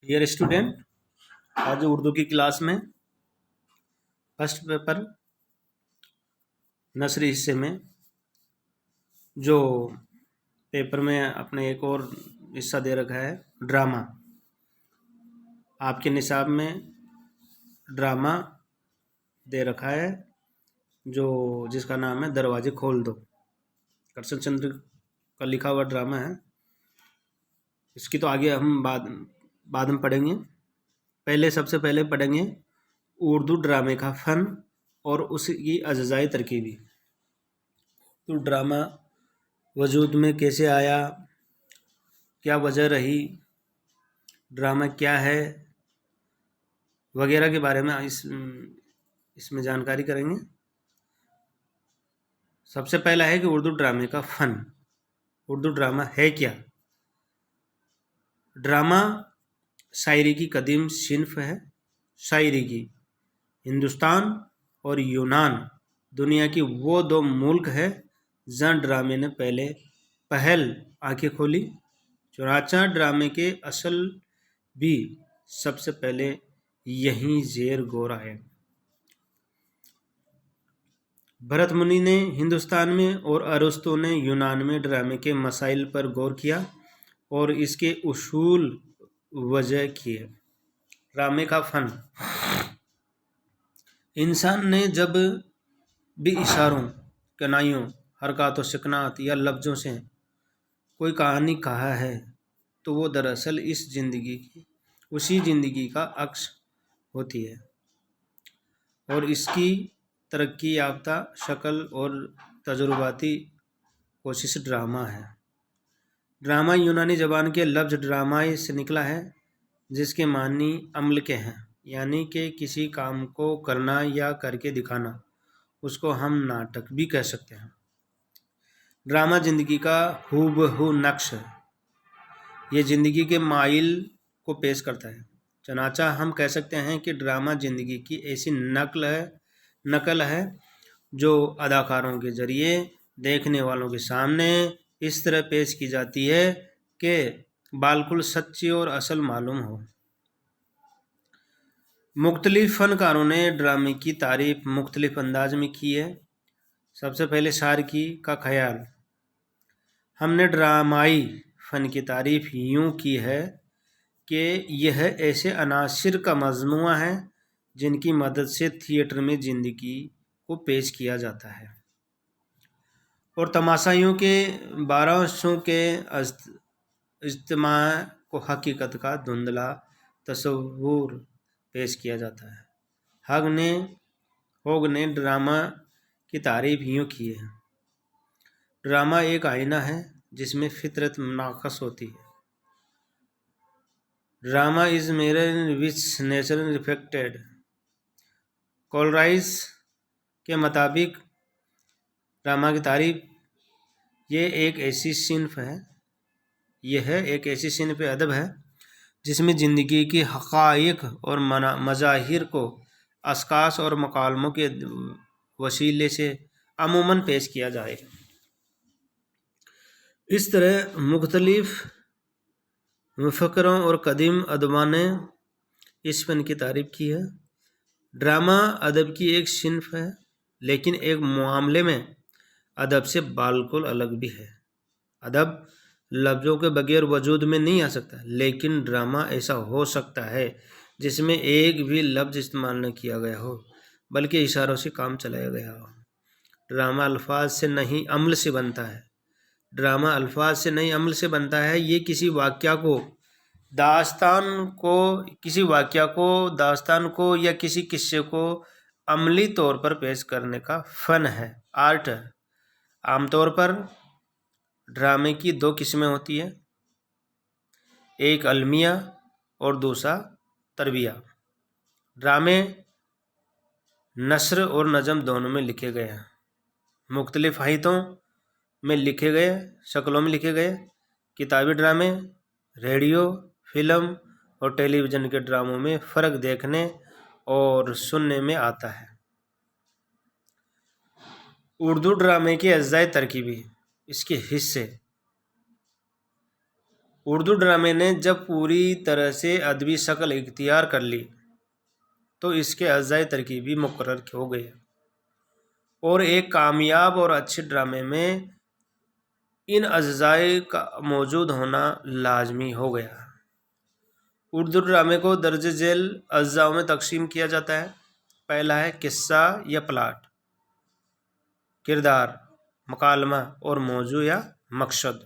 Dear student, आज उर्दू की class में फर्स्ट पेपर नर्सरी हिस्से में जो पेपर में अपने एक और हिस्सा दे रखा है ड्रामा। आपके निसाब में ड्रामा दे रखा है जो जिसका नाम है दरवाजे खोल दो। करशन चंद्र का लिखा हुआ ड्रामा है। इसकी तो आगे हम बाद में पढ़ेंगे। सबसे पहले पढ़ेंगे उर्दू ड्रामे का फ़न और उसकी अज्जाई तरकीबी। तो ड्रामा वजूद में कैसे आया, क्या वजह रही, ड्रामा क्या है वगैरह के बारे में इसमें जानकारी करेंगे। सबसे पहला है कि उर्दू ड्रामे का फ़न। उर्दू ड्रामा है क्या? ड्रामा शायरी की कदीम सिन्फ है। शायरी की हिंदुस्तान और यूनान दुनिया की वो दो मुल्क है जहाँ ड्रामे ने पहल आंखें खोली। चुनाचा ड्रामे के असल भी सबसे पहले यहीं ज़ेर गौर आए। भरत मुनि ने हिंदुस्तान में और अरस्तु ने यूनान में ड्रामे के मसाइल पर गौर किया और इसके उसूल वजह किए। ड्रामे का फ़न। इंसान ने जब भी इशारों, कनाइयों, हरकत, सकनात या लफ्ज़ों से कोई कहानी कहा है तो वो दरअसल उसी ज़िंदगी का अक्स होती है और इसकी तरक्की याफ्ता शक्ल और तजुर्बाती कोशिश ड्रामा है। ड्रामा यूनानी ज़बान के लफ्ज़ ड्रामाई से निकला है जिसके मानी अमल के हैं, यानी कि किसी काम को करना या करके दिखाना। उसको हम नाटक भी कह सकते हैं। ड्रामा ज़िंदगी का हूबहू नक्श है। ये ज़िंदगी के माइल को पेश करता है। चनाचा हम कह सकते हैं कि ड्रामा ज़िंदगी की ऐसी नकल है जो अदाकारों के ज़रिए देखने वालों के सामने इस तरह पेश की जाती है कि बिल्कुल सच्ची और असल मालूम हो। मुख्तलिफ फ़नकारों ने ड्रामे की तारीफ मुख्तलिफ अंदाज में की है। सबसे पहले सारकी का ख्याल। हमने ड्रामाई फ़न की तारीफ यूँ की है कि यह ऐसे अनासिर का मजमूआ है जिनकी मदद से थिएटर में ज़िंदगी को पेश किया जाता है और तमाशाइयों के बारहों के इज्तिमा को हकीकत का धुंधला तस्वुर पेश किया जाता है। होग ने ड्रामा की तारीफ यूँ की है। ड्रामा एक आईना है जिसमें फितरत नाकस होती है। Drama is mirror which nature reflected. Coleridge के मुताबिक ड्रामा की तारीफ यह एक ऐसी सिन्फ अदब है जिसमें ज़िंदगी की हक़ाइक़ और मज़ाहिर को अशख़ास और मकालमों के वसीले से अमूमन पेश किया जाए। इस तरह मुख्तलिफ मुफ़क्किरों और कदीम अदबा ने इस फ़न की तारीफ की है। ड्रामा अदब की एक सिन्फ है लेकिन एक मामले में अदब से बिल्कुल अलग भी है। अदब लफ्ज़ों के बगैर वजूद में नहीं आ सकता, लेकिन ड्रामा ऐसा हो सकता है जिसमें एक भी लफ्ज़ इस्तेमाल न किया गया हो बल्कि इशारों से काम चलाया गया हो। ड्रामा अल्फाज से नहीं अमल से बनता है। ड्रामा अल्फाज से नहीं अमल से बनता है। ये किसी वाक़या को, दास्तान को या किसी किस्से को अमली तौर पर पेश करने का फ़न है, आर्ट है। आमतौर पर ड्रामे की दो किस्में होती हैं, एक अलमिया और दूसरा तरबिया। ड्रामे नस्र और नज़म दोनों में लिखे गए हैं। मुख्तलिफ हैतों में लिखे गए, शक्लों में लिखे गए। किताबी ड्रामे, रेडियो, फिल्म और टेलीविज़न के ड्रामों में फ़र्क देखने और सुनने में आता है। उर्दू ड्रामे के अज्जाए तरकीबी, इसके हिस्से। اردو ڈرامے نے جب پوری طرح سے ادبی شکل اختیار کر لی تو اس کے اجزائے ترکیبی مقرر ہو گئے اور ایک کامیاب اور اچھے ڈرامے میں ان اجزائے کا موجود ہونا لازمی ہو گیا۔ اردو ڈرامے کو درج ذیل اجزاء میں تقسیم کیا جاتا ہے۔ پہلا ہے قصہ یا پلاٹ، کردار، مکالمہ اور موضوع یا مقصد۔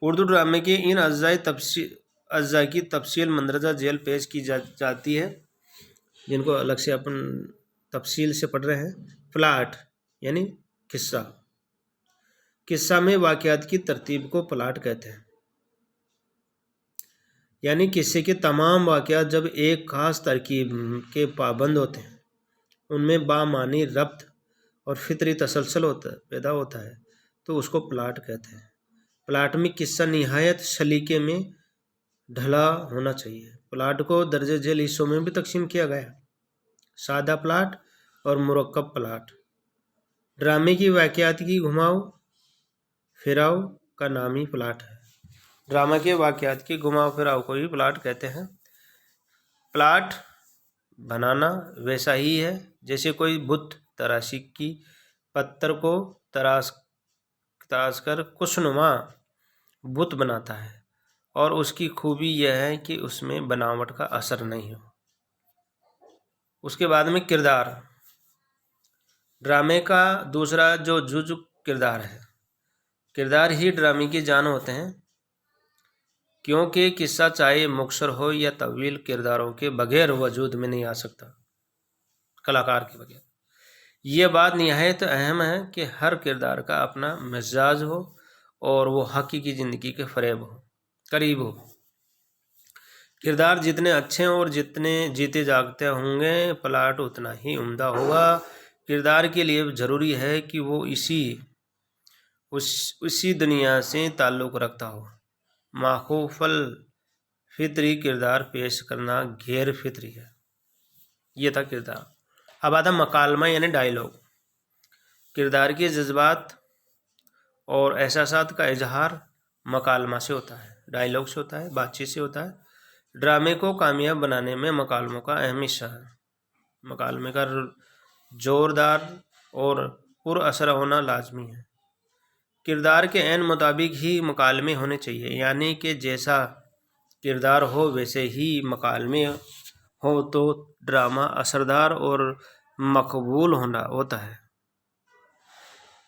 اردو ڈرامے کے ان اجزاء کی تفصیل مندرجہ ذیل پیش کی جاتی ہے، جن کو الگ سے اپن تفصیل سے پڑھ رہے ہیں۔ پلاٹ یعنی قصہ۔ قصہ میں واقعات کی ترتیب کو پلاٹ کہتے ہیں، یعنی قصے کے تمام واقعات جب ایک خاص ترکیب کے پابند ہوتے ہیں، ان میں بامعنی ربط اور فطری تسلسل پیدا ہوتا ہے تو اس کو پلاٹ کہتے ہیں۔ پلاٹ میں قصہ نہایت سلیقے میں ڈھلا ہونا چاہیے۔ پلاٹ کو درجہ ذیل حصوں میں بھی تقسیم کیا گیا ہے: سادہ پلاٹ اور مرکب پلاٹ۔ ڈرامے کی واقعات کی گھماؤ پھراؤ کا نام ہی پلاٹ ہے۔ ڈرامہ کے واقعات کی گھماؤ پھراؤ کو ہی پلاٹ کہتے ہیں۔ پلاٹ بنانا ویسا ہی ہے جیسے کوئی بت تراشی کی پتھر کو تراش کر خوشنما بت بناتا ہے، اور اس کی خوبی یہ ہے کہ اس میں بناوٹ کا اثر نہیں ہو۔ اس کے بعد میں کردار۔ ڈرامے کا دوسرا جو جزو کردار ہے۔ کردار ہی ڈرامے کی جان ہوتے ہیں، کیونکہ قصہ چاہے مختصر ہو یا طویل، کرداروں کے بغیر وجود میں نہیں آ سکتا، کلاکار کے بغیر۔ یہ بات نہایت اہم ہے کہ ہر کردار کا اپنا مزاج ہو اور وہ حقیقی زندگی کے قریب ہو۔ کردار جتنے اچھے اور جتنے جیتے جاگتے ہوں گے، پلاٹ اتنا ہی عمدہ ہوگا۔ کردار کے لیے ضروری ہے کہ وہ اسی دنیا سے تعلق رکھتا ہو۔ ماخوذ الفطری کردار پیش کرنا غیر فطری ہے۔ یہ تھا کردار۔ اب آتا مکالمہ یعنی ڈائیلاگ۔ کردار کے جذبات اور احساسات کا اظہار مکالمہ سے ہوتا ہے، ڈائیلاگ سے ہوتا ہے، بات چیت سے ہوتا ہے۔ ڈرامے کو کامیاب بنانے میں مکالموں کا اہم حصہ ہے۔ مکالمے کا زوردار اور پر اثر ہونا لازمی ہے۔ کردار کے عین مطابق ہی مکالمے ہونے چاہیے، یعنی کہ جیسا کردار ہو ویسے ہی مکالمے ہو تو ڈرامہ اثردار اور مقبول ہوتا ہے۔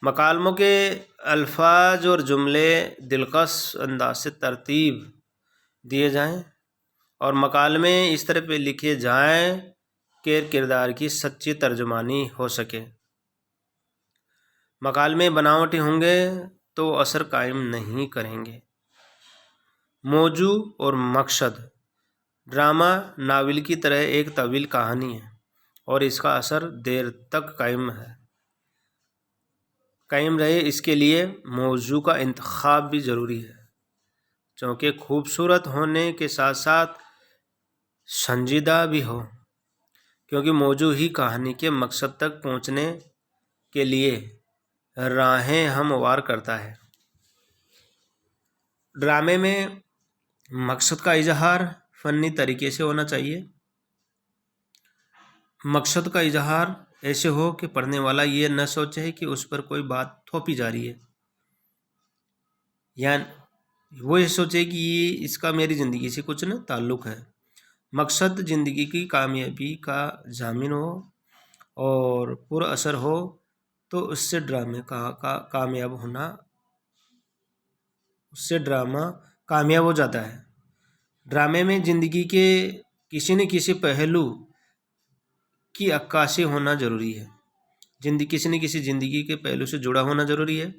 مکالموں کے الفاظ اور جملے دلکش انداز سے ترتیب دیے جائیں اور مکالمے اس طرح پہ لکھے جائیں کہ کردار کی سچی ترجمانی ہو سکے۔ مکالمے بناوٹی ہوں گے تو اثر قائم نہیں کریں گے۔ موضوع اور مقصد۔ ڈرامہ ناول کی طرح ایک طویل کہانی ہے اور اس کا اثر دیر تک قائم رہے، اس کے لیے موضوع کا انتخاب بھی ضروری ہے، چونکہ خوبصورت ہونے کے ساتھ ساتھ سنجیدہ بھی ہو، کیونکہ موضوع ہی کہانی کے مقصد تک پہنچنے کے لیے راہیں ہموار کرتا ہے۔ ڈرامے میں مقصد کا اظہار فنی طریقے سے ہونا چاہیے۔ مقصد کا اظہار ایسے ہو کہ پڑھنے والا یہ نہ سوچے کہ اس پر کوئی بات تھوپی جا رہی ہے، یعنی وہ یہ سوچے کہ یہ اس کا میری زندگی سے کچھ نہ تعلق ہے۔ مقصد زندگی کی کامیابی کا ضامن ہو اور پر اثر ہو تو اس سے ڈرامہ کامیاب ہو جاتا ہے۔ ڈرامے میں زندگی کے کسی نہ کسی پہلو کی عکاسی ہونا ضروری ہے، کسی نہ کسی زندگی کے پہلو سے جڑا ہونا ضروری ہے۔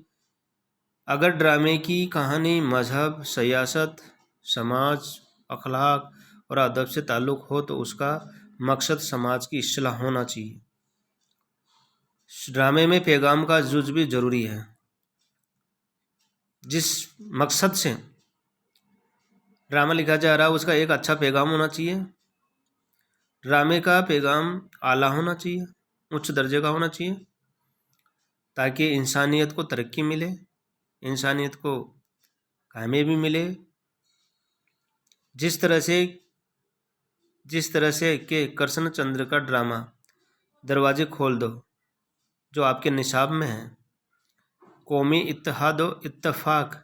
اگر ڈرامے کی کہانی مذہب، سیاست، سماج، اخلاق اور ادب سے تعلق ہو تو اس کا مقصد سماج کی اصلاح ہونا چاہیے۔ ڈرامے میں پیغام کا جز بھی ضروری ہے۔ جس مقصد سے ڈرامہ لکھا جا رہا ہے اس کا ایک اچھا پیغام ہونا چاہیے۔ ڈرامے کا پیغام اعلیٰ ہونا چاہیے، اچھ درجے کا ہونا چاہیے، تاکہ انسانیت کو ترقی ملے، انسانیت کو कामयाबी मिले। जिस तरह से कि कृष्ण चंद्र का ड्रामा दरवाजे खोल दो, जो आपके निसाब में है, कौमी इत्तेहाद व इत्तेफाक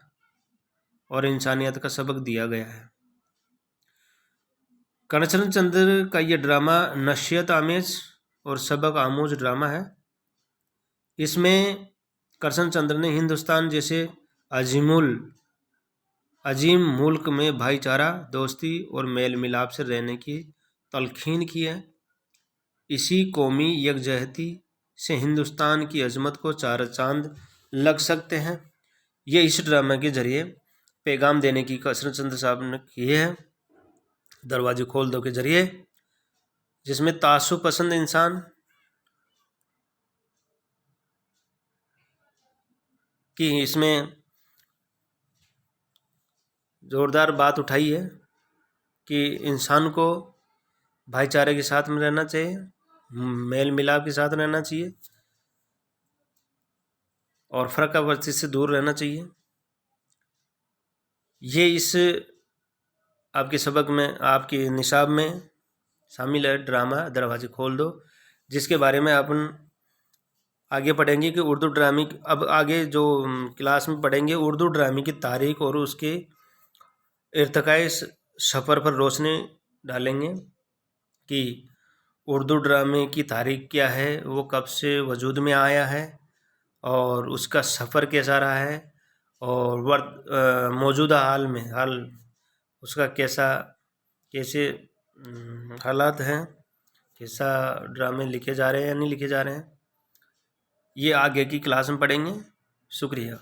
और इंसानियत का सबक दिया गया है। कृष्ण चंद्र का ये ड्रामा नशियत आमेज और सबक आमूज ड्रामा है। इसमें कृष्ण चंद्र ने हिंदुस्तान जैसे अजीम मुल्क में भाईचारा, दोस्ती और मेल मिलाप से रहने की तलखीन की है। इसी कौमी यकजहती से हिंदुस्तान की अजमत को चार चांद लग सकते हैं। ये इस ड्रामा के जरिए पैगाम देने की कृष्ण चंद्र साहब ने की है, दरवाजे खोल दो के जरिए, जिसमें तासुब पसंद इंसान की इसमें ज़ोरदार बात उठाई है कि इंसान को भाईचारे के साथ में रहना चाहिए, मेल मिलाप के साथ रहना चाहिए और फ़र्कावर्ती से दूर रहना चाहिए। ये इस आपके सबक में, आपके निसाब में शामिल है ड्रामा दरवाजे खोल दो, जिसके बारे में अपन आगे पढ़ेंगे कि उर्दू ड्रामे, अब आगे जो क्लास में पढ़ेंगे उर्दू ड्रामे की तारीख और उसके इर्तिकाए सफ़र पर रोशनी डालेंगे कि उर्दू ड्रामे की तारीख क्या है, वो कब से वजूद में आया है और उसका सफ़र कैसा रहा है और मौजूदा हाल उसका कैसे हालात हैं, कैसा ड्रामे लिखे जा रहे हैं या नहीं लिखे जा रहे हैं, ये आगे की क्लास में पढ़ेंगे। शुक्रिया।